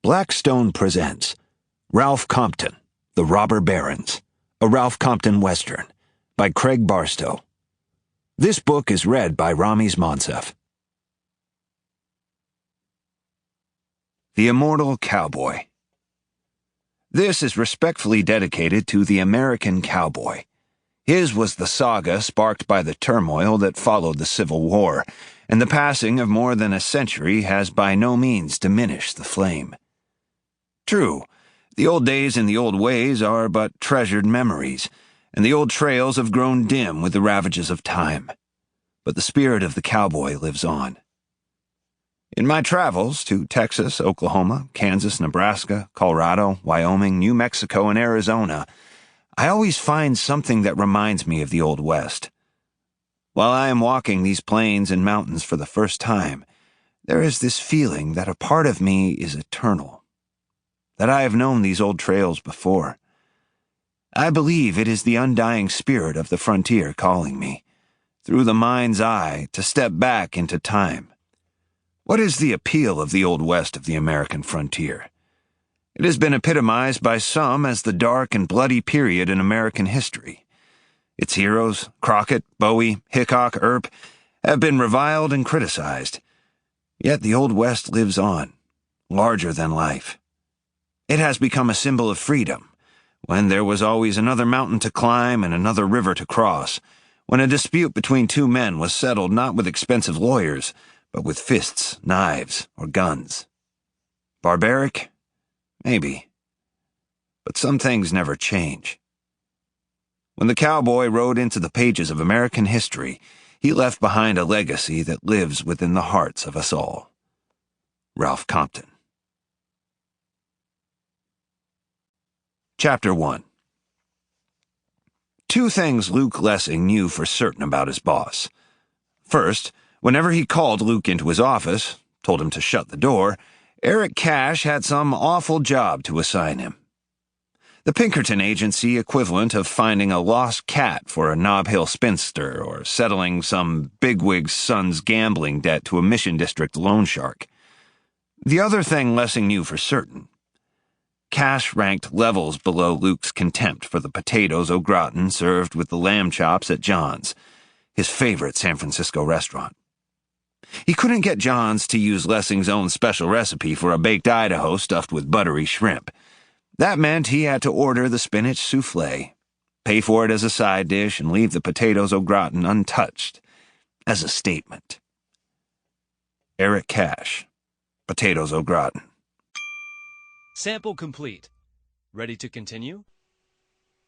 Blackstone presents Ralph Compton, The Robber Barons, a Ralph Compton Western, by Craig Barstow. This book is read by Ramiz Monsef. The Immortal Cowboy. This is respectfully dedicated to the American cowboy. His was the saga sparked by the turmoil that followed the Civil War, and the passing of more than a century has by no means diminished the flame. True, the old days and the old ways are but treasured memories, and the old trails have grown dim with the ravages of time. But the spirit of the cowboy lives on. In my travels to Texas, Oklahoma, Kansas, Nebraska, Colorado, Wyoming, New Mexico, and Arizona, I always find something that reminds me of the Old West. While I am walking these plains and mountains for the first time, there is this feeling that a part of me is eternal, that I have known these old trails before. I believe it is the undying spirit of the frontier calling me, through the mind's eye, to step back into time. What is the appeal of the Old West of the American frontier? It has been epitomized by some as the dark and bloody period in American history. Its heroes, Crockett, Bowie, Hickok, Earp, have been reviled and criticized. Yet the Old West lives on, larger than life. It has become a symbol of freedom, when there was always another mountain to climb and another river to cross, when a dispute between two men was settled not with expensive lawyers, but with fists, knives, or guns. Barbaric? Maybe. But some things never change. When the cowboy rode into the pages of American history, he left behind a legacy that lives within the hearts of us all. Ralph Compton. Chapter 1. Two things Luke Lessing knew for certain about his boss. First, whenever he called Luke into his office, told him to shut the door, Eric Cash had some awful job to assign him. The Pinkerton Agency equivalent of finding a lost cat for a Nob Hill spinster or settling some bigwig's son's gambling debt to a Mission District loan shark. The other thing Lessing knew for certain. Cash ranked levels below Luke's contempt for the potatoes au gratin served with the lamb chops at John's, his favorite San Francisco restaurant. He couldn't get John's to use Lessing's own special recipe for a baked Idaho stuffed with buttery shrimp. That meant he had to order the spinach souffle, pay for it as a side dish, and leave the potatoes au gratin untouched, as a statement. Eric Cash, potatoes au gratin. Sample complete. Ready to continue?